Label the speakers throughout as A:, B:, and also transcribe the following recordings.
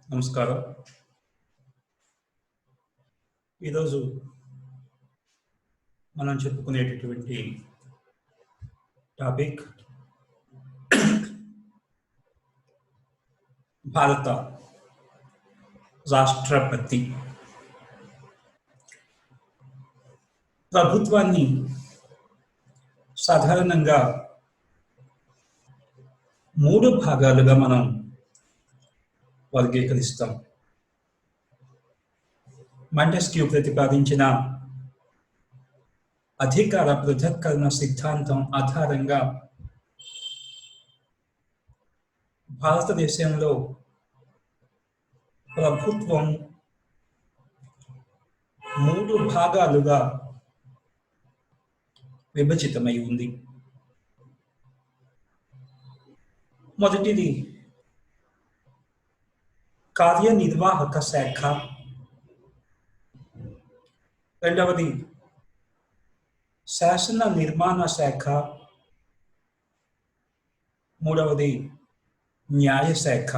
A: నమస్కారం. ఈరోజు మనం చెప్పుకునేటటువంటి టాపిక్ భారత రాష్ట్రపతి. ప్రభుత్వాన్ని సాధారణంగా 3 భాగాలుగా మనం వర్గీకరిస్తాం. మాంటెస్క్యూ ప్రతిపాదించిన అధికార పృథక్కరణ సిద్ధాంతం ఆధారంగా భారతదేశంలో ప్రభుత్వం 3 భాగాలుగా విభజితమై ఉంది. మొదటిది కార్యనిర్వాహక శాఖ, రెండవది శాసన నిర్మాణ శాఖ, మూడవది న్యాయశాఖ.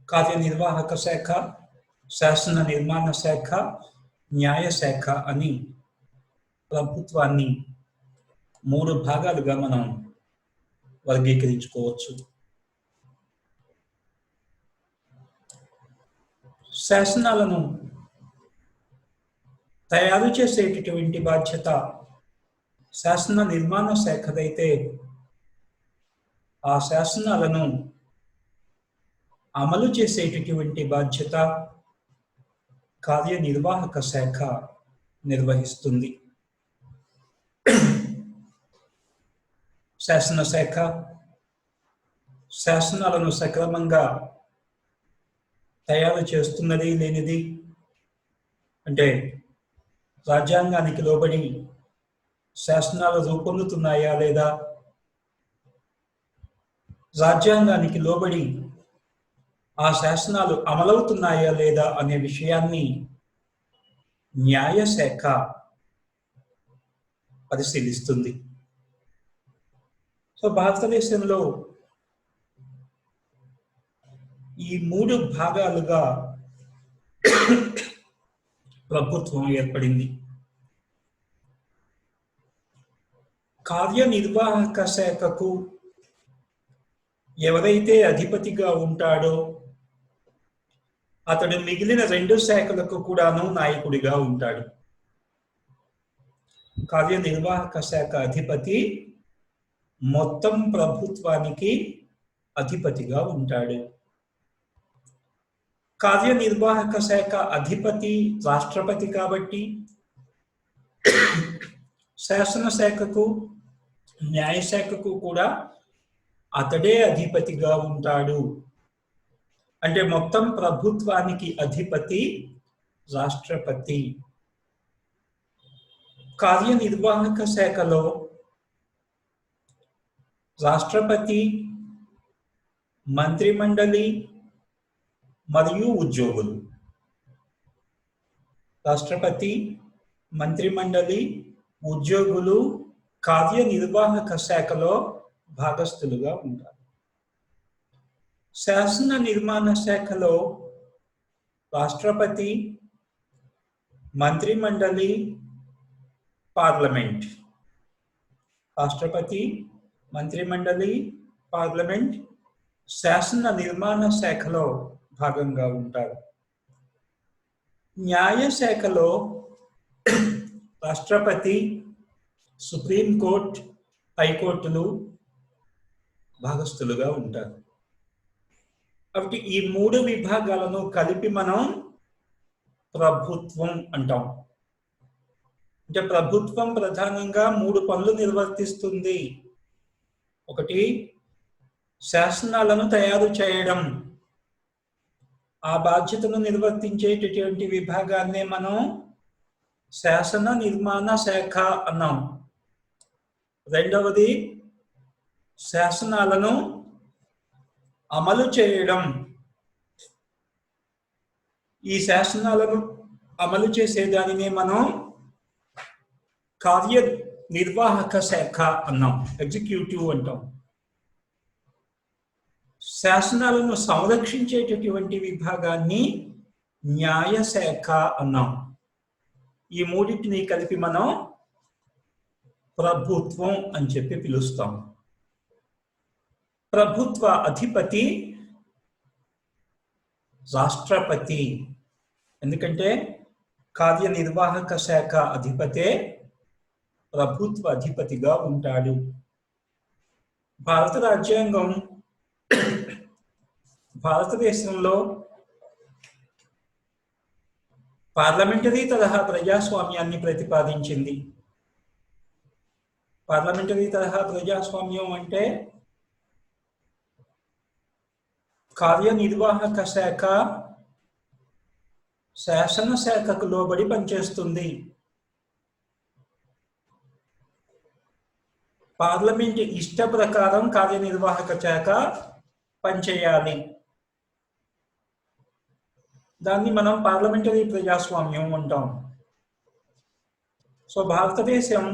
A: కార్యనిర్వాహక శాఖ, శాసన నిర్మాణ శాఖ, న్యాయశాఖ అని ప్రభుత్వాన్ని 3 భాగాలుగా మనం వర్గీకరించుకోవచ్చు. శాసనాలను తయారు చేసేటటువంటి బాధ్యత శాసన నిర్మాణ శాఖదైతే, ఆ శాసనాలను అమలు చేసేటటువంటి బాధ్యత కార్యనిర్వాహక శాఖ నిర్వహిస్తుంది. శాసనశాఖ శాసనాలను సక్రమంగా తయారు చేస్తున్నది లేనిది, అంటే రాజ్యాంగానికి లోబడి శాసనాలు రూపొందుతున్నాయా లేదా, రాజ్యాంగానికి లోబడి ఆ శాసనాలు అమలవుతున్నాయా లేదా అనే విషయాన్ని న్యాయశాఖ పరిశీలిస్తుంది. సో భారతదేశంలో ఈ 3 భాగాలుగా ప్రభుత్వం ఏర్పడింది. కార్యనిర్వాహక శాఖకు ఎవరైతే అధిపతిగా ఉంటాడో అతడు మిగిలిన 2 శాఖలకు కూడాను నాయకుడిగా ఉంటాడు. కార్యనిర్వాహక శాఖ అధిపతి మొత్తం ప్రభుత్వానికి అధిపతిగా ఉంటాడు. కార్యనిర్వాహక శాఖ అధిపతి రాష్ట్రపతి కాబట్టి శాసనశాఖకు న్యాయశాఖకు కూడా అతడే అధిపతిగా ఉంటాడు. అంటే మొత్తం ప్రభుత్వానికి అధిపతి రాష్ట్రపతి. కార్యనిర్వాహక శాఖలో రాష్ట్రపతి, మంత్రిమండలి మరియు ఉద్యోగులు. రాష్ట్రపతి, మంత్రిమండలి, ఉద్యోగులు కార్యనిర్వాహక శాఖలో భాగస్థులుగా ఉంటారు. శాసన నిర్మాణ శాఖలో రాష్ట్రపతి, మంత్రిమండలి, పార్లమెంట్. రాష్ట్రపతి, మంత్రిమండలి, పార్లమెంట్ శాసన నిర్మాణ శాఖలో భాగంగా ఉంటారు. న్యాయశాఖలో రాష్ట్రపతి, సుప్రీంకోర్టు, హైకోర్టులు భాగస్థులుగా ఉంటారు. కాబట్టి ఈ 3 విభాగాలను కలిపి మనం ప్రభుత్వం అంటాం. అంటే ప్రభుత్వం ప్రధానంగా 3 పనులు నిర్వర్తిస్తుంది. ఒకటి, శాసనాలను తయారు చేయడం. ఆ బాధ్యతను నిర్వర్తించేటటువంటి విభాగాన్నే మనం శాసన నిర్మాణ శాఖ అన్నాం. రెండవది, శాసనాలను అమలు చేయడం. ఈ శాసనాలను అమలు చేసేదానినే మనం కార్యనిర్వాహక శాఖ అన్నాం, ఎగ్జిక్యూటివ్ అంటాం. శాసనాలను సంరక్షించేటటువంటి విభాగాన్ని న్యాయశాఖ అన్నాం. ఈ మూడింటిని కలిపి మనం ప్రభుత్వం అని చెప్పి పిలుస్తాం. ప్రభుత్వ అధిపతి రాష్ట్రపతి. ఎందుకంటే కార్యనిర్వాహక శాఖ అధిపతే ప్రభుత్వ అధిపతిగా ఉంటాడు. భారత రాజ్యాంగం భారతదేశంలో పార్లమెంటరీ తరహా ప్రజాస్వామ్యాన్ని ప్రతిపాదించింది. పార్లమెంటరీ తరహా ప్రజాస్వామ్యం అంటే కార్యనిర్వాహక శాఖ శాసనశాఖకు లోబడి పనిచేస్తుంది. పార్లమెంట్ ఇష్ట ప్రకారం కార్యనిర్వాహక శాఖ పనిచేయాలి. దాన్ని మనం పార్లమెంటరీ ప్రజాస్వామ్యం అంటాం. సో భారతదేశం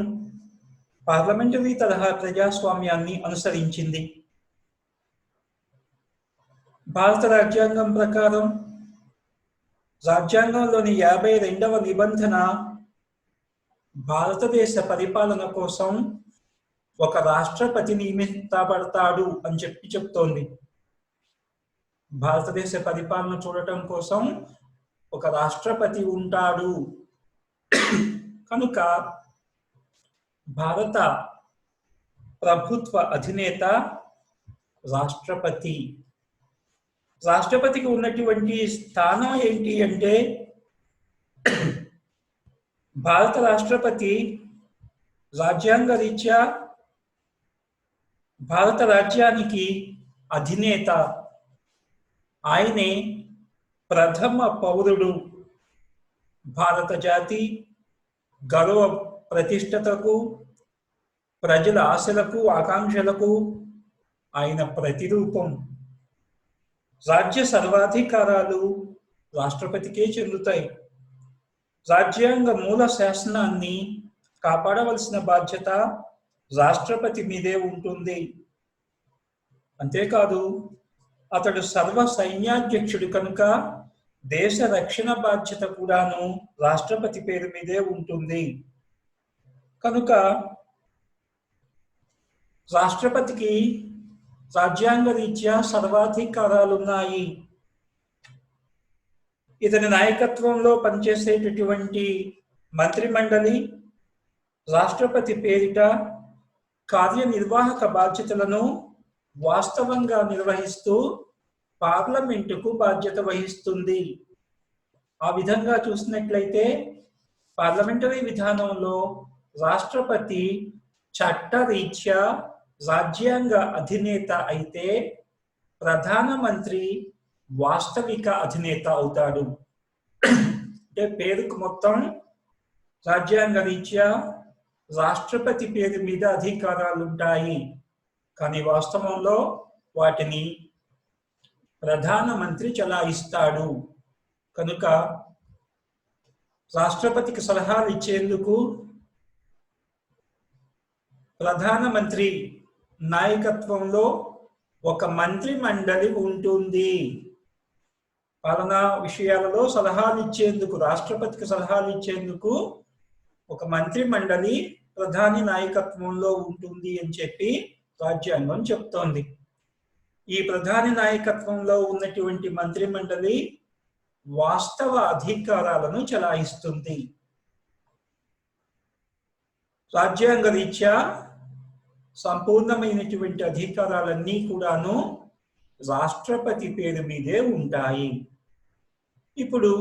A: పార్లమెంటరీ తరహా ప్రజాస్వామ్యాన్ని అనుసరించింది. భారత రాజ్యాంగం ప్రకారం రాజ్యాంగంలోని 52వ నిబంధన భారతదేశ పరిపాలన కోసం ఒక రాష్ట్రపతి నియమించబడతాడు అని చెప్తోంది. భారతదేశ పరిపాలన చూడటం కోసం ఒక రాష్ట్రపతి ఉంటాడు. కనుక భారత ప్రభుత్వ అధినేత రాష్ట్రపతి. రాష్ట్రపతికి ఉన్నటువంటి స్థానం ఏంటి అంటే, భారత రాష్ట్రపతి రాజ్యాంగ రీత్యా భారత రాజ్యానికి అధినేత. ఆయనే ప్రథమ పౌరుడు. భారత జాతి గౌరవ ప్రతిష్టతకు, ప్రజల ఆశలకు ఆకాంక్షలకు ఆయన ప్రతిరూపం. రాజ్య సర్వాధికారాలు రాష్ట్రపతికే చెందుతాయి. రాజ్యాంగ మూల శాసనాన్ని కాపాడవలసిన బాధ్యత రాష్ట్రపతి మీదే ఉంటుంది. అంతేకాదు, అతడు సర్వ సైన్యాధ్యక్షుడు కనుక దేశ రక్షణ బాధ్యత కూడాను రాష్ట్రపతి పేరు మీదే ఉంటుంది. కనుక రాష్ట్రపతికి రాజ్యాంగ రీత్యా సర్వాధికారాలున్నాయి. ఇతని నాయకత్వంలో పనిచేసేటటువంటి మంత్రిమండలి రాష్ట్రపతి పేరిట కార్యనిర్వాహక బాధ్యతలను వాస్తవంగా నిర్వహిస్తూ పార్లమెంటుకు బాధ్యత వహిస్తుంది. ఆ విధంగా చూసినట్లయితే పార్లమెంటరీ విధానంలో రాష్ట్రపతి చట్టరీత్యా రాజ్యాంగ అధినేత అయితే, ప్రధానమంత్రి వాస్తవిక అధినేత అవుతాడు. అంటే పేరుకు మొత్తం రాజ్యాంగ రీత్యా రాష్ట్రపతి పేరు మీద అధికారాలు ఉంటాయి, కానీ వాస్తవంలో వాటిని ప్రధానమంత్రి చలాయిస్తాడు. కనుక రాష్ట్రపతికి సలహాలు ఇచ్చేందుకు ప్రధానమంత్రి నాయకత్వంలో ఒక మంత్రి మండలి ఉంటుంది. పాలనా విషయాలలో సలహాలు ఇచ్చేందుకు, రాష్ట్రపతికి సలహాలు ఇచ్చేందుకు ఒక మంత్రి మండలి ప్రధాని నాయకత్వంలో ఉంటుంది అని చెప్పి రాజ్యాంగం చెప్తోంది. ఈ ప్రధాని నాయకత్వంలో ఉన్నటువంటి మంత్రి మండలి వాస్తవ అధికారాలను చలాయిస్తుంది. రాజ్యాంగ రీత్యా సంపూర్ణమైనటువంటి అధికారాలన్నీ కూడాను రాష్ట్రపతి పేరు మీదే ఉంటాయి. ఇప్పుడు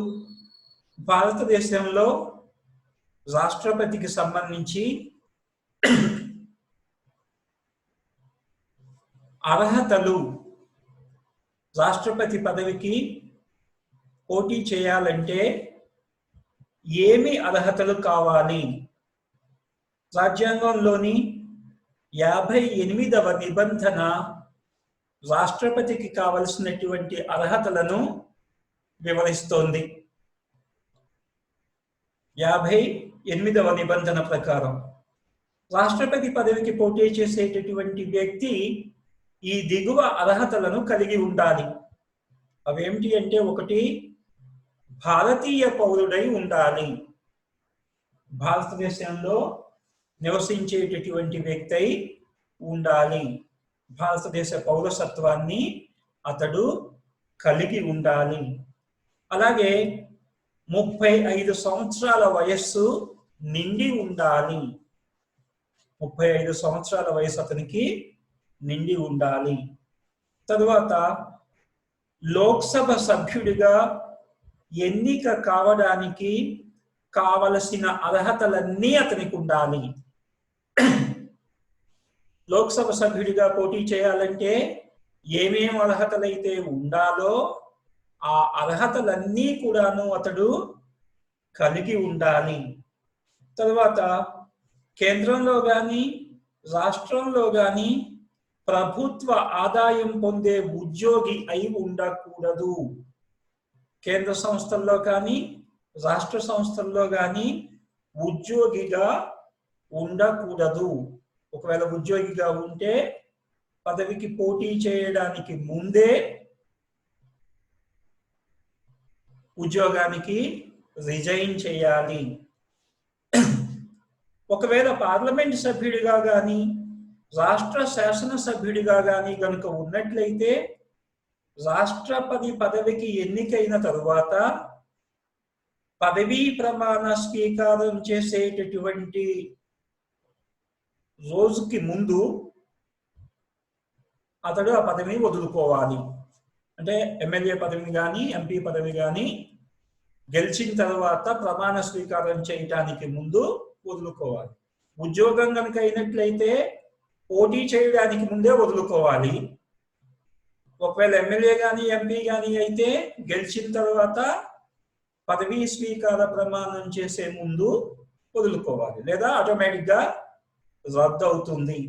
A: భారతదేశంలో రాష్ట్రపతికి సంబంధించి అర్హతలు, రాష్ట్రపతి పదవికి పోటీ చేయాలంటే ఏమి అర్హతలు కావాలి? రాజ్యాంగంలోని 58వ నిబంధన రాష్ట్రపతికి కావలసినటువంటి అర్హతలను వివరిస్తోంది. 58వ నిబంధన ప్రకారం రాష్ట్రపతి పదవికి పోటీ చేసేటటువంటి వ్యక్తి ఈ దిగువ అర్హతలను కలిగి ఉండాలి. అవేమిటి అంటే, ఒకటి, భారతీయ పౌరుడై ఉండాలి. భారతదేశంలో నివసించేటటువంటి వ్యక్తి అయి ఉండాలి. భారతదేశ పౌరసత్వాన్ని అతడు కలిగి ఉండాలి. అలాగే 35 సంవత్సరాల వయస్సు నిండి ఉండాలి. 35 సంవత్సరాల వయసు అతనికి నిండి ఉండాలి. తరువాత లోక్సభ సభ్యుడిగా ఎన్నిక కావడానికి కావలసిన అర్హతలన్నీ అతనికి ఉండాలి. లోక్సభ సభ్యుడిగా పోటీ చేయాలంటే ఏమేం అర్హతలైతే ఉండాలో ఆ అర్హతలన్నీ కూడాను అతడు కలిగి ఉండాలి. తర్వాత కేంద్రంలో కానీ రాష్ట్రంలో కానీ ప్రభుత్వ ఆదాయం పొందే ఉద్యోగి అయి ఉండకూడదు. కేంద్ర సంస్థల్లో కానీ రాష్ట్ర సంస్థల్లో కానీ ఉద్యోగిగా ఉండకూడదు. ఒకవేళ ఉద్యోగిగా ఉంటే పదవికి పోటీ చేయడానికి ముందే ఉద్యోగానికి రిజైన్ చేయాలి. ఒకవేళ పార్లమెంట్ సభ్యుడిగా కానీ రాష్ట్ర శాసన సభ్యుడిగా కానీ కనుక ఉన్నట్లయితే రాష్ట్రపతి పదవికి ఎన్నికైన తరువాత పదవీ ప్రమాణ స్వీకారం చేసేటటువంటి రోజుకి ముందు అతడు ఆ పదవిని వదులుకోవాలి. అంటే ఎమ్మెల్యే పదవిని కానీ ఎంపీ పదవి కానీ గెలిచిన తర్వాత ప్రమాణ స్వీకారం చేయటానికి ముందు వదులుకోవాలి. ఉద్యోగం కనుక అయినట్లయితే పోటీ చేయడానికి ముందే వదులుకోవాలి. ఒకవేళ ఎమ్మెల్యే కానీ ఎంపీ కానీ అయితే గెలిచిన తర్వాత పదవీ స్వీకార ప్రమాణం చేసే ముందు వదులుకోవాలి, లేదా ఆటోమేటిక్గా రద్దు అవుతుంది.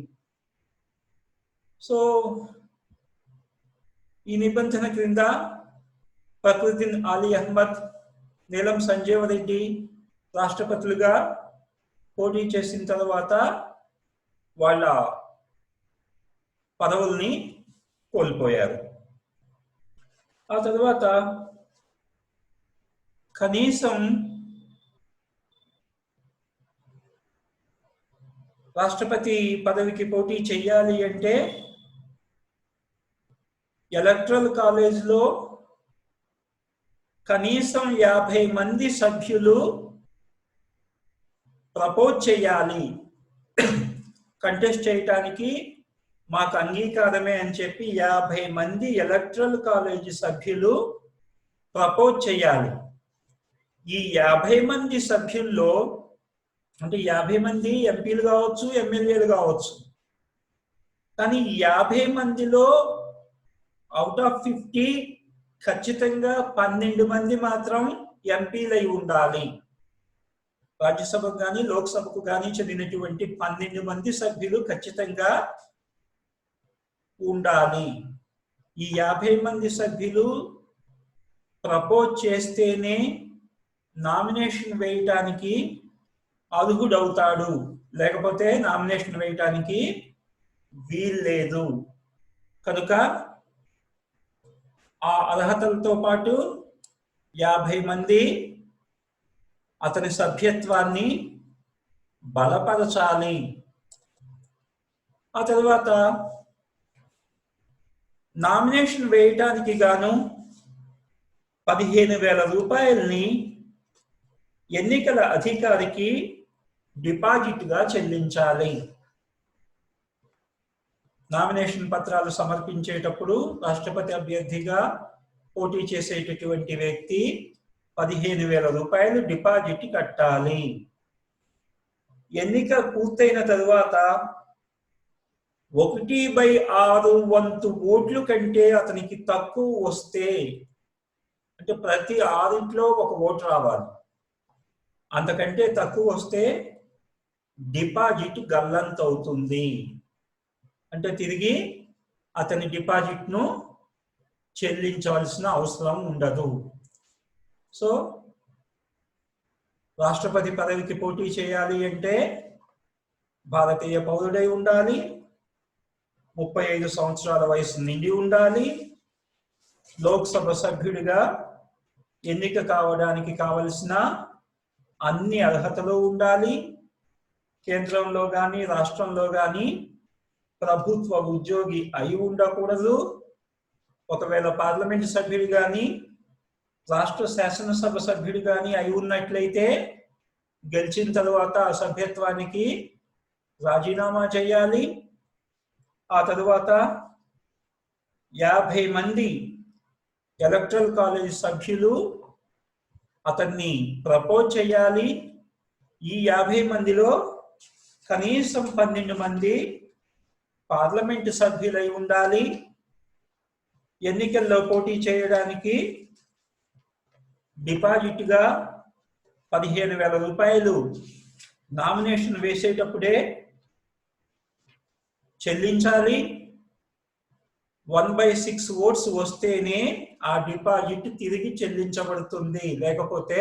A: సో ఈ నిబంధన క్రింద ఫక్రుద్దీన్ అలీ అహ్మద్, నీలం సంజీవ రెడ్డి రాష్ట్రపతులుగా పోటీ చేసిన తర్వాత వాళ్ళ పదవుల్ని కోల్పోయారు. ఆ తర్వాత కనీసం రాష్ట్రపతి పదవికి పోటీ చేయాలి అంటే ఎలక్టరల్ కాలేజ్లో కనీసం 50 మంది సభ్యులు ప్రపోజ్ చేయాలి. కంటెస్ట్ చేయటానికి మాకు అంగీకారమే అని చెప్పి 50 మంది ఎలక్టరల్ కాలేజీ సభ్యులు ప్రపోజ్ చేయాలి. ఈ 50 మంది సభ్యుల్లో అంటే 50 మంది ఎంపీలు కావచ్చు, ఎమ్మెల్యేలు కావచ్చు. కానీ 50 మందిలో అవుట్ ఆఫ్ 50 ఖచ్చితంగా 12 మంది మాత్రం ఎంపీలై ఉండాలి. రాజ్యసభకు కానీ లోక్సభకు కానీ చెందినటువంటి 12 మంది సభ్యులు ఖచ్చితంగా ఉండాలి. ఈ 50 మంది సభ్యులు ప్రపోజ్ చేస్తేనే నామినేషన్ వేయటానికి అర్హుడవుతాడు, లేకపోతే నామినేషన్ వేయటానికి వీల్లేదు. కనుక ఆ అర్హతలతో పాటు 50 మంది అతని సభ్యత్వాన్ని బలపరచాలి. ఆ తర్వాత నామినేషన్ వేయటానికి గాను 15,000 రూపాయల్ని ఎన్నికల అధికారికి డిపాజిట్గా చెల్లించాలి. నామినేషన్ పత్రాలు సమర్పించేటప్పుడు రాష్ట్రపతి అభ్యర్థిగా పోటీ చేసేటటువంటి వ్యక్తి 15,000 రూపాయలు డిపాజిట్ కట్టాలి. ఎన్నిక పూర్తయిన తరువాత 1/6 వంతు ఓట్లు కంటే అతనికి తక్కువ వస్తే, అంటే ప్రతి 6 ఒక ఓటు రావాలి, అంతకంటే తక్కువ వస్తే డిపాజిట్ గల్లంతవుతుంది. అంటే తిరిగి అతని డిపాజిట్ను చెల్లించవలసిన అవసరం ఉండదు. సో రాష్ట్రపతి పదవికి పోటీ చేయాలి అంటే భారతీయ పౌరుడై ఉండాలి, 35 సంవత్సరాల వయసు నిండి ఉండాలి. లోక్సభ సభ్యుడిగా ఎన్నిక కావడానికి కావలసిన అన్ని అర్హతలు ఉండాలి. కేంద్రంలో కానీ రాష్ట్రంలో కానీ ప్రభుత్వ ఉద్యోగి అయి ఉండకూడదు. ఒకవేళ పార్లమెంట్ సభ్యుడు కానీ రాష్ట్ర శాసనసభ సభ్యుడు కానీ అయి ఉన్నట్లయితే గెలిచిన తరువాత ఆ సభ్యత్వానికి రాజీనామా చేయాలి. ఆ తరువాత 50 మంది ఎలక్టరల్ కాలేజ్ సభ్యులు అతన్ని ప్రపోజ్ చేయాలి. ఈ 50 మందిలో కనీసం 12 మంది పార్లమెంటు సభ్యులై ఉండాలి. ఎన్నికల్లో పోటీ చేయడానికి డిపాజిట్గా 15,000 రూపాయలు నామినేషన్ వేసేటప్పుడే చెల్లించాలి. 1/6 ఓట్స్ వస్తేనే ఆ డిపాజిట్ తిరిగి చెల్లించబడుతుంది, లేకపోతే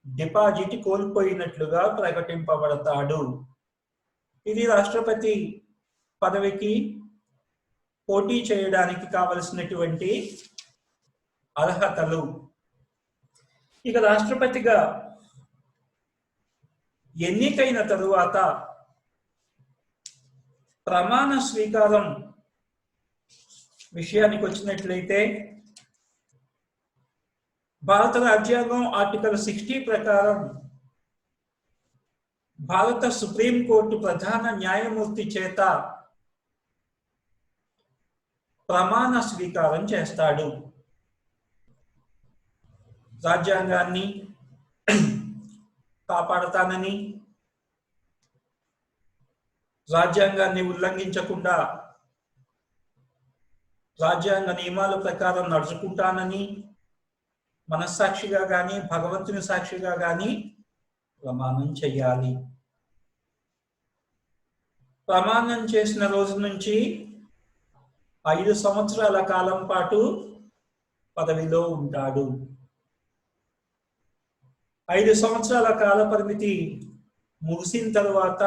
A: డిపాజిట్ కోల్పోయినట్లుగా ప్రకటింపబడతాడు. ఇది రాష్ట్రపతి పదవికి పోటీ చేయడానికి కావలసినటువంటి అర్హతలు. ఇక రాష్ట్రపతిగా ఎన్నికైన తరువాత ప్రమాణ స్వీకారం విషయానికి వచ్చినట్లయితే భారత రాజ్యాంగం ఆర్టికల్ 60 ప్రకారం భారత సుప్రీంకోర్టు ప్రధాన న్యాయమూర్తి చేత ప్రమాణ స్వీకారం చేస్తాడు. రాజ్యాంగాన్ని కాపాడతానని, రాజ్యాంగాన్ని ఉల్లంఘించకుండా రాజ్యాంగ నియమాల ప్రకారం నడుచుకుంటానని మనస్సాక్షిగా కానీ భగవంతుని సాక్షిగా కానీ ప్రమాణం చేయాలి. ప్రమాణం చేసిన రోజు నుంచి 5 సంవత్సరాల కాలం పాటు పదవిలో ఉంటాడు. 5 సంవత్సరాల కాల పరిమితి ముగిసిన తరువాత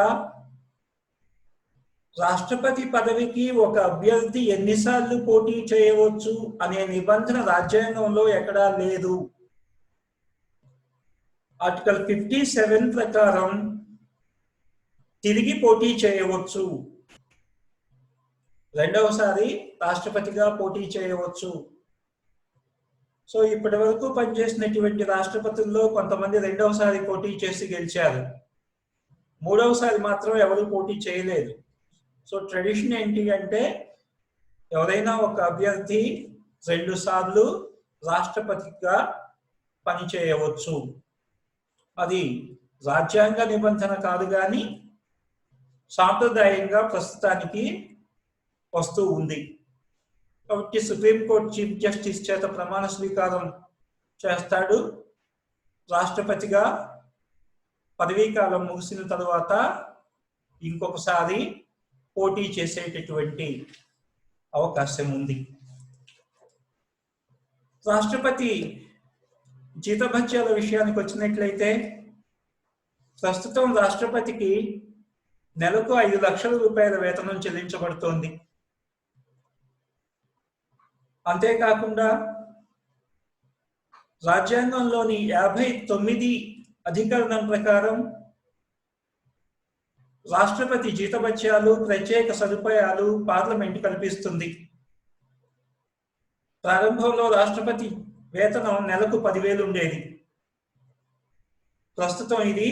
A: రాష్ట్రపతి పదవికి ఒక అభ్యర్థి ఎన్నిసార్లు పోటీ చేయవచ్చు అనే నిబంధన రాజ్యాంగంలో ఎక్కడా లేదు. ఆర్టికల్ 57 ప్రకారం తిరిగి పోటీ చేయవచ్చు, రెండవసారి రాష్ట్రపతిగా పోటీ చేయవచ్చు. సో ఇప్పటి వరకు పనిచేసినటువంటి రాష్ట్రపతుల్లో కొంతమంది రెండవసారి పోటీ చేసి గెలిచారు, మూడవసారి మాత్రం ఎవరు పోటీ చేయలేదు. సో ట్రెడిషన్ ఏంటి అంటే ఎవరైనా ఒక అభ్యర్థి 2 సార్లు రాష్ట్రపతిగా పనిచేయవచ్చు. అది రాజ్యాంగ నిబంధన కాదు, కానీ సాంప్రదాయంగా ప్రస్తుతానికి వస్తూ ఉంది. కాబట్టి సుప్రీంకోర్టు చీఫ్ జస్టిస్ చేత ప్రమాణ స్వీకారం చేస్తాడు. రాష్ట్రపతిగా పదవీకాలం ముగిసిన తరువాత ఇంకొకసారి పోటీ చేసేటటువంటి అవకాశం ఉంది. రాష్ట్రపతి జీతభత్యాల విషయానికి వచ్చినట్లయితే ప్రస్తుతం రాష్ట్రపతికి నెలకు 5 లక్షల రూపాయల వేతనం చెల్లించబడుతోంది. అంతేకాకుండా రాజ్యాంగంలోని 59 అధికరణం ప్రకారం రాష్ట్రపతి జీతభత్యాలు, ప్రత్యేక సదుపాయాలు పార్లమెంట్ కల్పిస్తుంది. ప్రారంభంలో రాష్ట్రపతి వేతనం నెలకు 10,000 ఉండేది. ప్రస్తుతం ఇది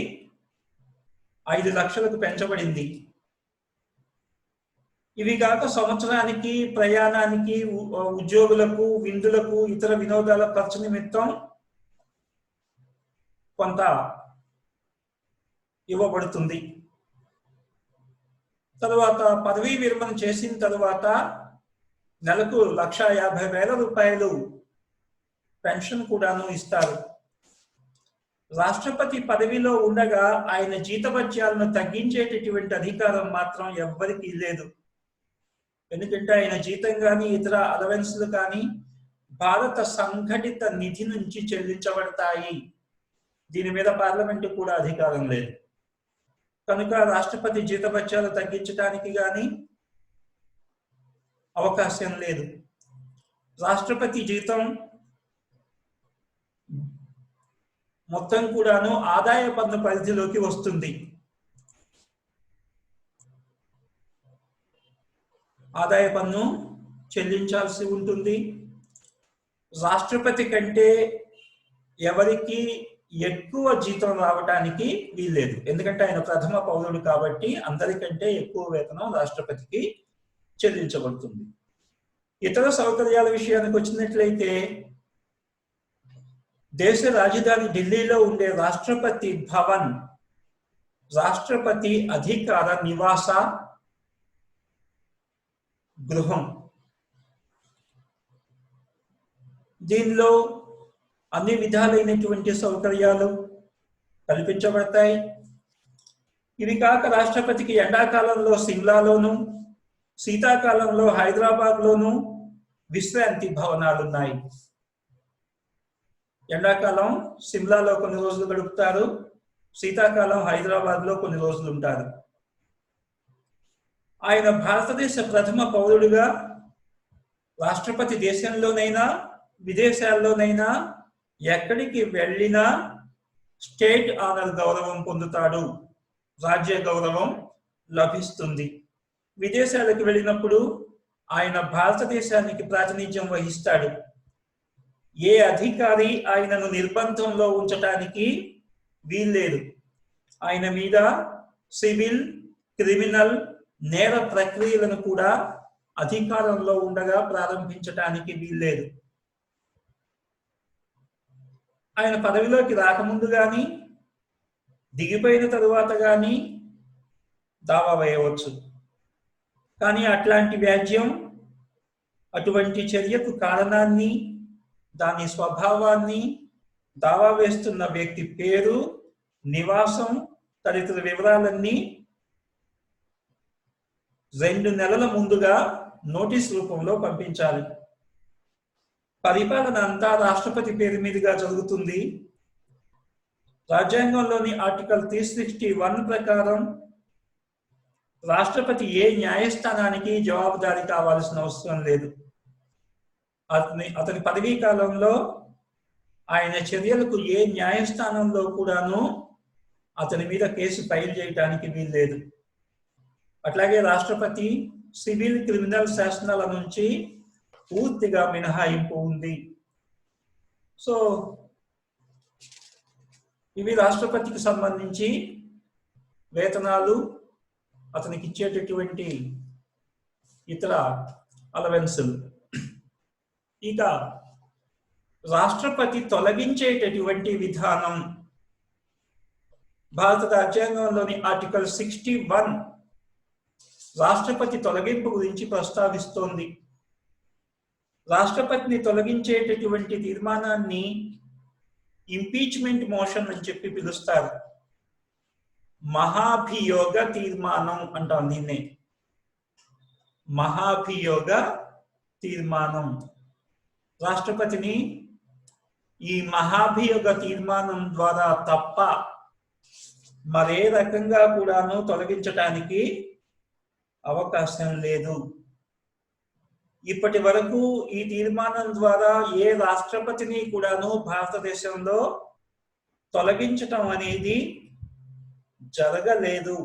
A: 5 లక్షలకు పెంచబడింది. ఇవి కాక సంవత్సరానికి ప్రయాణానికి, ఉద్యోగులకు, విందులకు, ఇతర వినోదాల ఖర్చు నిమిత్తం కొంత ఇవ్వబడుతుంది. తరువాత పదవీ విరమణ చేసిన తరువాత నెలకు 1,50,000 రూపాయలు పెన్షన్ కూడాను ఇస్తారు. రాష్ట్రపతి పదవిలో ఉండగా ఆయన జీతభత్యాలను తగ్గించేటటువంటి అధికారం మాత్రం ఎవ్వరికీ లేదు. ఎందుకంటే ఆయన జీతం కానీ ఇతర అలవెన్స్లు కానీ భారత సంఘటిత నిధి నుంచి చెల్లించబడతాయి. దీని మీద పార్లమెంటు కూడా అధికారం లేదు. కనుక రాష్ట్రపతి జీతభత్యాలు తగ్గించడానికి కానీ అవకాశం లేదు. రాష్ట్రపతి జీతం మొత్తం కూడాను ఆదాయ పన్ను పరిధిలోకి వస్తుంది. ఆదాయ పన్ను చెల్లించాల్సి ఉంటుంది. రాష్ట్రపతి కంటే ఎవరికి ఎక్కువ జీతం రావడానికి వీల్లేదు. ఎందుకంటే ఆయన ప్రథమ పౌరుడు కాబట్టి అందరికంటే ఎక్కువ వేతనం రాష్ట్రపతికి చెల్లించబడుతుంది. ఇతర సౌకర్యాల విషయానికి వచ్చినట్లయితే దేశ రాజధాని ఢిల్లీలో ఉండే రాష్ట్రపతి భవన్ రాష్ట్రపతి అధికార నివాస గృహం. దీనిలో అన్ని విధాలైనటువంటి సౌకర్యాలు కల్పించబడతాయి. ఇవి కాక రాష్ట్రపతికి ఎండాకాలంలో సిమ్లాలోను, శీతాకాలంలో హైదరాబాద్లోను విశ్రాంతి భవనాలు ఉన్నాయి. ఎండాకాలం సిమ్లాలో కొన్ని రోజులు గడుపుతారు, శీతాకాలం హైదరాబాద్లో కొన్ని రోజులు ఉంటారు. ఆయన భారతదేశ ప్రథమ పౌరుడిగా రాష్ట్రపతి దేశంలోనైనా విదేశాల్లోనైనా ఎక్కడికి వెళ్ళినా స్టేట్ ఆనర్ గౌరవం పొందుతాడు, రాజ్య గౌరవం లభిస్తుంది. విదేశాలకు వెళ్ళినప్పుడు ఆయన భారతదేశానికి ప్రాతినిధ్యం వహిస్తాడు. ఏ అధికారి ఆయనను నిర్బంధంలో ఉంచటానికి వీల్లేదు. ఆయన మీద సివిల్, క్రిమినల్ నేర ప్రక్రియలను కూడా అధికారంలో ఉండగా ప్రారంభించటానికి వీల్లేదు. ఆయన పదవిలోకి రాకముందు కానీ దిగిపోయిన తరువాత కానీ దావా వేయవచ్చు. కానీ అట్లాంటి వ్యాజ్యం, అటువంటి చర్యకు కారణాన్ని, దాని స్వభావాన్ని, దావా వేస్తున్న వ్యక్తి పేరు, నివాసం తదితర వివరాలన్నీ 2 నెలల ముందుగా నోటీస్ రూపంలో పంపించాలి. పరిపాలన అంతా రాష్ట్రపతి పేరు మీదుగా జరుగుతుంది. రాజ్యాంగంలోని ఆర్టికల్ 361 ప్రకారం రాష్ట్రపతి ఏ న్యాయస్థానానికి జవాబుదారీ కావాల్సిన అవసరం లేదు. అతని పదవీ కాలంలో ఆయన చర్యలకు ఏ న్యాయస్థానంలో కూడాను అతని మీద కేసు ఫైల్ చేయడానికి వీల్లేదు. అట్లాగే రాష్ట్రపతి సివిల్, క్రిమినల్ శాసనాల నుంచి పూర్తిగా మినహాయింపు ఉంది. సో ఇవి రాష్ట్రపతికి సంబంధించి వేతనాలు, అతనికి ఇచ్చేటటువంటి ఇతర అలవెన్సులు. ఇక రాష్ట్రపతి తొలగించేటటువంటి విధానం భారత రాజ్యాంగంలోని ఆర్టికల్ 61 రాష్ట్రపతి తొలగింపు గురించి ప్రస్తావిస్తోంది. రాష్ట్రపతిని తొలగించేటటువంటి తీర్మానాన్ని ఇంపీచ్మెంట్ మోషన్ అని చెప్పి పిలుస్తారు. మహాభియోగ తీర్మానం అంటాం దీన్నే. మహాభియోగ తీర్మానం. రాష్ట్రపతిని ఈ మహాభియోగ తీర్మానం ద్వారా తప్ప మరే రకంగా కూడాను తొలగించటానికి అవకాశం లేదు. ఇప్పటి వరకు ఈ తీర్మానం ద్వారా ఏ రాష్ట్రపతిని కూడాను భారతదేశంలో తొలగించటం అనేది జరగలేదు.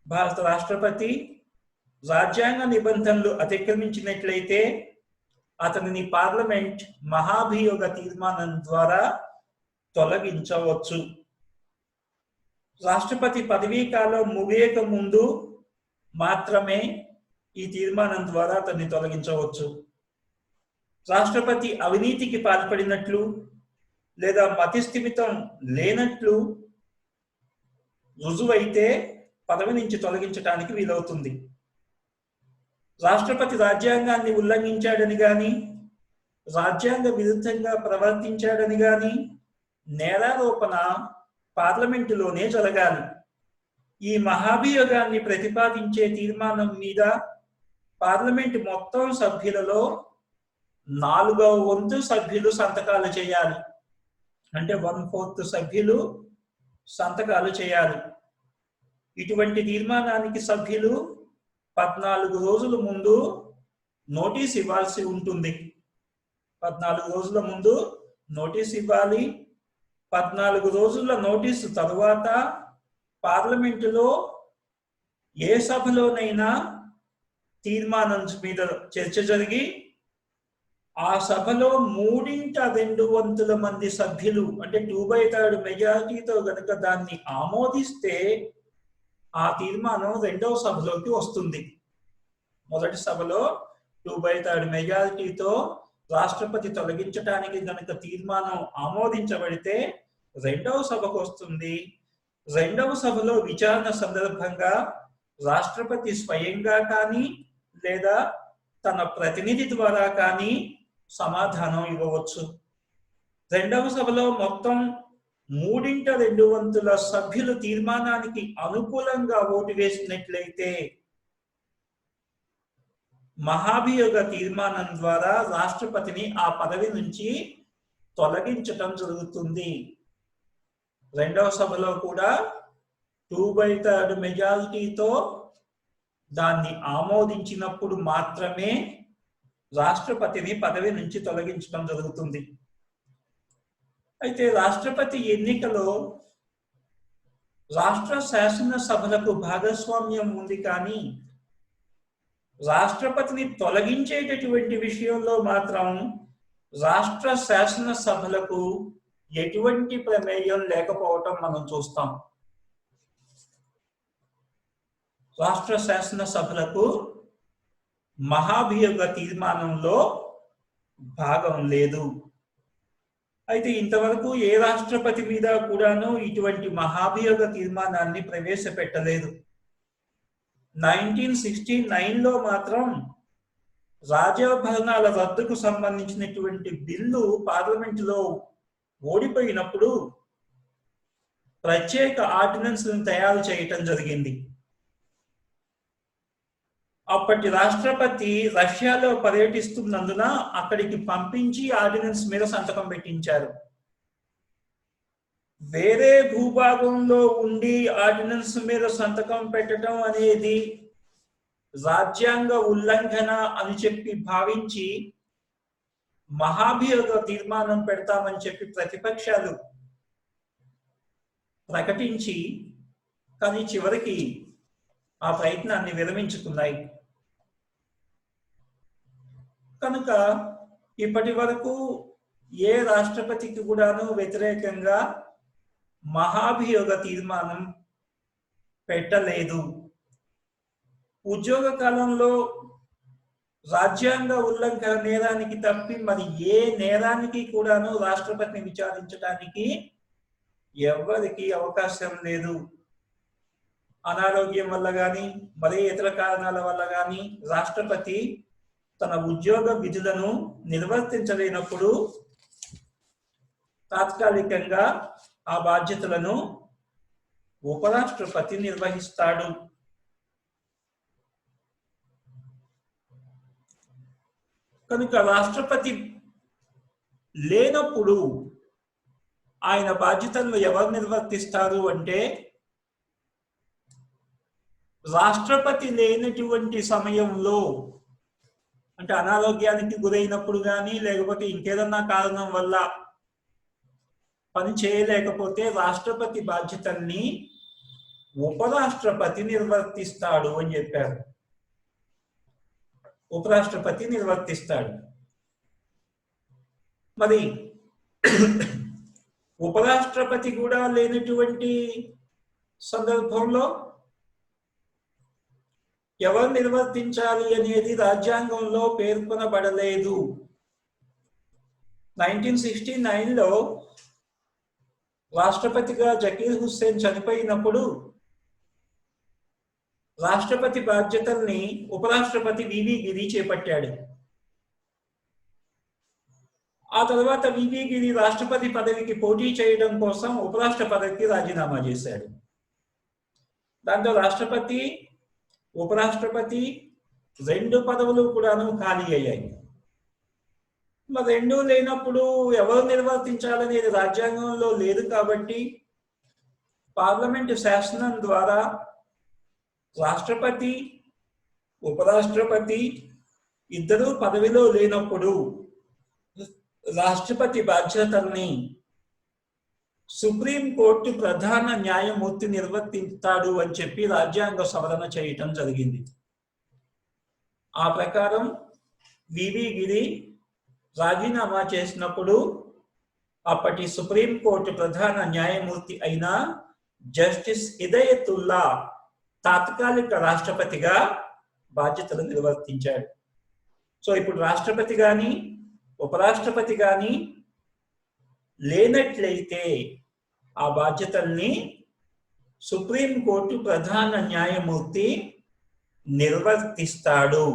A: భారత రాష్ట్రపతి రాజ్యాంగ నిబంధనలు అతిక్రమించినట్లయితే అతనిని పార్లమెంట్ మహాభియోగ తీర్మానం ద్వారా తొలగించవచ్చు. రాష్ట్రపతి పదవీ కాలం ముగియక ముందు మాత్రమే ఈ తీర్మానం ద్వారా అతన్ని తొలగించవచ్చు. రాష్ట్రపతి అవినీతికి పాల్పడినట్లు లేదా మతిస్థిమితం లేనట్లు రుజువైతే పదవి నుంచి తొలగించడానికి వీలవుతుంది. రాష్ట్రపతి రాజ్యాంగాన్ని ఉల్లంఘించాడని గాని, రాజ్యాంగ విరుద్ధంగా ప్రవర్తించాడని గాని నేరారోపణ పార్లమెంటులోనే జరగాలి. ఈ మహాభియోగాన్ని ప్రతిపాదించే తీర్మానం మీద పార్లమెంట్ మొత్తం సభ్యులలో 4వ వంతు సభ్యులు సంతకాలు చేయాలి. అంటే 1/4 సభ్యులు సంతకాలు చేయాలి. ఇటువంటి తీర్మానానికి సభ్యులు 14 రోజుల ముందు నోటీస్ ఇవ్వాల్సి ఉంటుంది. 14 రోజుల ముందు నోటీస్ ఇవ్వాలి. 14 రోజుల నోటీసు తరువాత పార్లమెంటులో ఏ సభలోనైనా తీర్మానం మీద చర్చ జరిగి ఆ సభలో 3/2 మంది సభ్యులు అంటే 2/3 మెజారిటీతో గనుక దాన్ని ఆమోదిస్తే ఆ తీర్మానం రెండవ సభలోకి వస్తుంది. మొదటి సభలో 2/3 మెజారిటీతో రాష్ట్రపతి తొలగించడానికి గనుక తీర్మానం ఆమోదించబడితే రెండవ సభకు వస్తుంది. రెండవ సభలో విచారణ సందర్భంగా రాష్ట్రపతి స్వయంగా కానీ లేదా తన ప్రతినిధి ద్వారా కానీ సమాధానం ఇవ్వవచ్చు. రెండవ సభలో మొత్తం 3/2 సభ్యులు తీర్మానానికి అనుకూలంగా ఓటు వేసినట్లయితే మహాభియోగ తీర్మానం ద్వారా రాష్ట్రపతిని ఆ పదవి నుంచి తొలగించటం జరుగుతుంది. రెండవ సభలో కూడా 2/3 మెజారిటీతో దాన్ని ఆమోదించినప్పుడు మాత్రమే రాష్ట్రపతిని పదవి నుంచి తొలగించడం జరుగుతుంది. అయితే రాష్ట్రపతి ఎన్నికలో రాష్ట్ర శాసనసభలకు భాగస్వామ్యం ఉంది, కానీ రాష్ట్రపతిని తొలగించేటటువంటి విషయంలో మాత్రం రాష్ట్ర శాసనసభలకు ఎటువంటి ప్రమేయం లేకపోవటం మనం చూస్తాం. రాష్ట్ర శాసనసభలకు మహాభియోగ తీర్మానంలో భాగం లేదు. అయితే ఇంతవరకు ఏ రాష్ట్రపతి మీద కూడాను ఇటువంటి మహాభియోగ తీర్మానాన్ని ప్రవేశపెట్టలేదు. 1969లో మాత్రం రాజభరణాల రద్దుకు సంబంధించినటువంటి బిల్లు పార్లమెంటులో ఓడిపోయినప్పుడు ప్రత్యేక ఆర్డినెన్స్లను తయారు చేయటం జరిగింది. అప్పటి రాష్ట్రపతి రష్యాలో పర్యటిస్తున్నందున అక్కడికి పంపించి ఆర్డినెన్స్ మీద సంతకం పెట్టించారు. వేరే భూభాగంలో ఉండి ఆర్డినెన్స్ మీద సంతకం పెట్టడం అనేది రాజ్యాంగ ఉల్లంఘన అని చెప్పి భావించి మహాభియోగ తీర్మానం పెడతామని చెప్పి ప్రతిపక్షాలు ప్రకటించి, కానీ చివరికి ఆ ప్రయత్నాన్ని విరమించుకున్నాయి. కనుక ఇప్పటి వరకు ఏ రాష్ట్రపతికి కూడాను వ్యతిరేకంగా మహాభియోగ తీర్మానం పెట్టలేదు. ఉద్యోగ కాలంలో రాజ్యాంగ ఉల్లంఘన నేరానికి తప్పి మరి ఏ నేరానికి కూడాను రాష్ట్రపతిని విచారించడానికి ఎవరికి అవకాశం లేదు. అనారోగ్యం వల్ల కానీ మరే ఇతర కారణాల వల్ల కానీ రాష్ట్రపతి తన ఉద్యోగ విధులను నిర్వర్తించలేనప్పుడు తాత్కాలికంగా ఆ బాధ్యతలను ఉపరాష్ట్రపతి నిర్వహిస్తాడు. కనుక రాష్ట్రపతి లేనప్పుడు ఆయన బాధ్యతలను ఎవరు నిర్వర్తిస్తారు అంటే, రాష్ట్రపతి లేనటువంటి సమయంలో అంటే అనారోగ్యానికి గురైనప్పుడు కానీ లేకపోతే ఇంకేదన్నా కారణం వల్ల పని చేయలేకపోతే రాష్ట్రపతి బాధ్యతల్ని ఉపరాష్ట్రపతి నిర్వర్తిస్తాడు అని చెప్పారు. ఉపరాష్ట్రపతి నిర్వర్తిస్తాడు. మరి ఉపరాష్ట్రపతి కూడా లేనటువంటి సందర్భంలో ఎవరు నిర్వర్తించాలి అనేది రాజ్యాంగంలో పేర్కొనబడలేదు. 1969లో రాష్ట్రపతిగా జకీర్ హుస్సేన్ చనిపోయినప్పుడు రాష్ట్రపతి బాధ్యతల్ని ఉపరాష్ట్రపతి వివి గిరి చేపట్టాడు. ఆ తర్వాత వివి గిరి రాష్ట్రపతి పదవికి పోటీ చేయడం కోసం ఉపరాష్ట్ర పదవికి రాజీనామా చేశాడు. దాంతో రాష్ట్రపతి ఉపరాష్ట్రపతి రెండు పదవులు కూడాను ఖాళీ అయ్యాయి. మరి రెండూ లేనప్పుడు ఎవరు నిర్వర్తించాలనేది రాజ్యాంగంలో లేదు కాబట్టి పార్లమెంటు శాసనం ద్వారా రాష్ట్రపతి ఉపరాష్ట్రపతి ఇద్దరు పదవిలో లేనప్పుడు రాష్ట్రపతి బాధ్యతల్ని సుప్రీంకోర్టు ప్రధాన న్యాయమూర్తి నిర్వర్తిస్తాడు అని చెప్పి రాజ్యాంగ సవరణ చేయటం జరిగింది. ఆ ప్రకారం వివి గిరి రాజీనామా చేసినప్పుడు అప్పటి సుప్రీంకోర్టు ప్రధాన న్యాయమూర్తి అయిన జస్టిస్ హిదయతుల్లా తాత్కాలిక రాష్ట్రపతిగా బాధ్యతలు నిర్వర్తించాడు. సో ఇప్పుడు రాష్ట్రపతి కానీ ఉపరాష్ట్రపతి కానీ లేనట్లయితే ఆ బాధ్యతల్ని సుప్రీంకోర్టు ప్రధాన న్యాయమూర్తి నిర్వర్తిస్తాడు.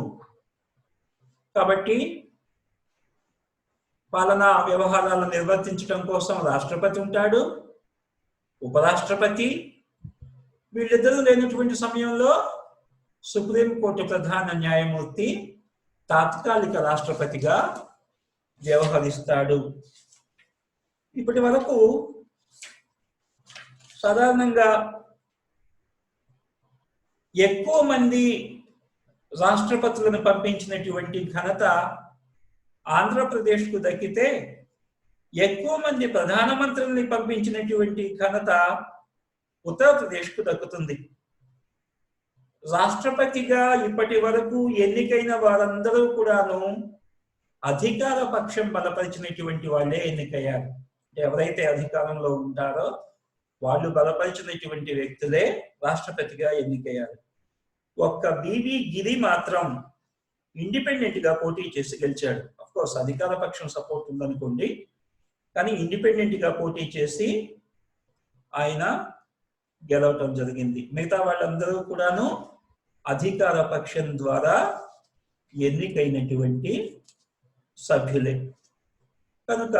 A: కాబట్టి పాలనా వ్యవహారాలను నిర్వర్తించడం కోసం రాష్ట్రపతి ఉంటాడు, ఉపరాష్ట్రపతి. వీళ్ళిద్దరూ లేనటువంటి సమయంలో సుప్రీంకోర్టు ప్రధాన న్యాయమూర్తి తాత్కాలిక రాష్ట్రపతిగా వ్యవహరిస్తాడు. ఇప్పటి వరకు సాధారణంగా ఎక్కువ మంది రాష్ట్రపతులను పంపించినటువంటి ఘనత ఆంధ్రప్రదేశ్కు దక్కితే ఎక్కువ మంది ప్రధానమంత్రుల్ని పంపించినటువంటి ఘనత ఉత్తరప్రదేశ్కు దక్కుతుంది. రాష్ట్రపతిగా ఇప్పటి వరకు ఎన్నికైన వారందరూ కూడాను అధికార పక్షం బలపరిచినటువంటి వాళ్ళే ఎన్నికయ్యారు. ఎవరైతే అధికారంలో ఉంటారో వాళ్ళు బలపరిచినటువంటి వ్యక్తులే రాష్ట్రపతిగా ఎన్నికయ్యారు. ఒక్క బివి గిరి మాత్రం ఇండిపెండెంట్ గా పోటీ చేసి గెలిచాడు. అఫ్ కోర్స్ అధికార పక్షం సపోర్ట్ ఉందనుకోండి, కానీ ఇండిపెండెంట్ గా పోటీ చేసి ఆయన గెలవటం జరిగింది. మిగతా వాళ్ళందరూ కూడాను అధికార పక్షం ద్వారా ఎన్నికైనటువంటి సభ్యులే. కనుక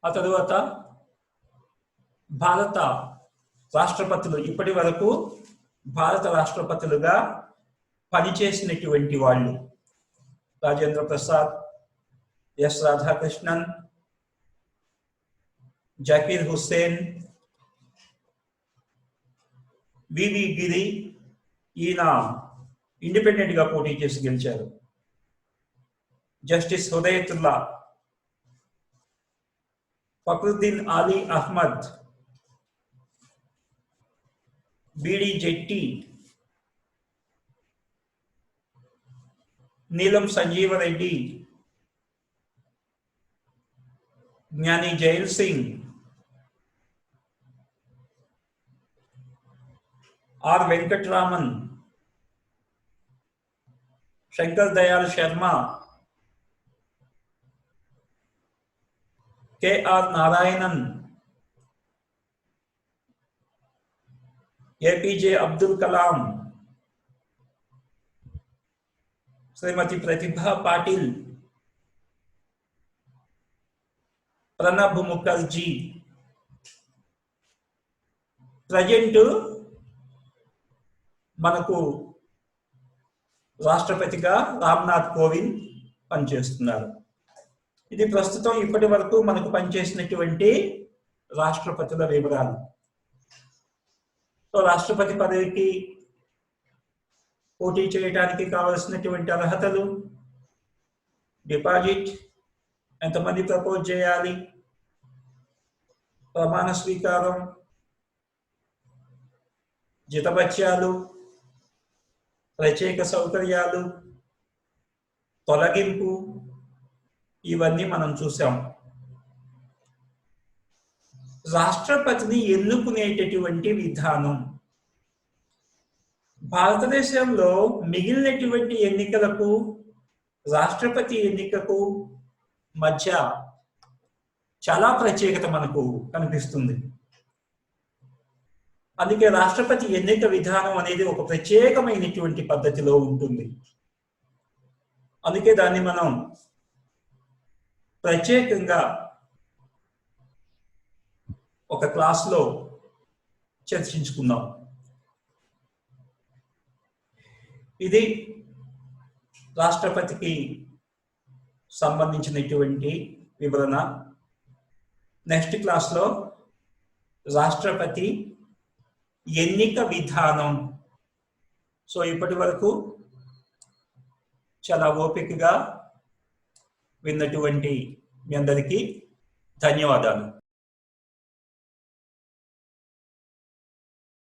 A: ఆ తరువాత భారత రాష్ట్రపతులు ఇప్పటి వరకు భారత రాష్ట్రపతులుగా పనిచేసినటువంటి వాళ్ళు రాజేంద్ర ప్రసాద్, ఎస్ రాధాకృష్ణన్, జాకీర్ హుస్సేన్, వివి గిరి, ఈయన ఇండిపెండెంట్ గా పోటీ చేసి గెలిచారు. Justice Hidayatullah, Fakhruddin Ali Ahmed, B D Jatti, Neelam Sanjiva Reddy, Giani Zail Singh, R Venkataraman, Shankar Dayal Sharma, K R Narayanan, APJ Abdul Kalam, Shrimati Pratibha Patil, Pranab Mukherjee. Present మనకు రాష్ట్రపతిగా రామ్నాథ్ కోవింద్ పనిచేస్తున్నారు. ఇది ప్రస్తుతం ఇప్పటి వరకు మనకు పనిచేసినటువంటి రాష్ట్రపతుల వివరాలు. సో రాష్ట్రపతి పదవికి పోటీ చేయడానికి కావలసినటువంటి అర్హతలు, డిపాజిట్, ఎంతమంది ప్రపోజ్ చేయాలి, ప్రమాణ స్వీకారం, జీతభత్యాలు, ప్రత్యేక సౌకర్యాలు, తొలగింపు, ఇవన్నీ మనం చూసాం. రాష్ట్రపతిని ఎన్నుకునేటటువంటి విధానం భారతదేశంలో మిగిలినటువంటి ఎన్నికలకు రాష్ట్రపతి ఎన్నికకు మధ్య చాలా ప్రత్యేకత మనకు కనిపిస్తుంది. అందుకే రాష్ట్రపతి ఎన్నిక విధానం అనేది ఒక ప్రత్యేకమైనటువంటి పద్ధతిలో ఉంటుంది. అందుకే దాన్ని మనం ప్రత్యేకంగా ఒక క్లాస్లో చర్చించుకుందాం. ఇది రాష్ట్రపతికి సంబంధించినటువంటి వివరణ. నెక్స్ట్ క్లాస్లో రాష్ట్రపతి ఎన్నిక విధానం. సో ఇప్పటి వరకు చాలా ఓపికగా విన్నటువంటి మీ అందరికీ ధన్యవాదాలు.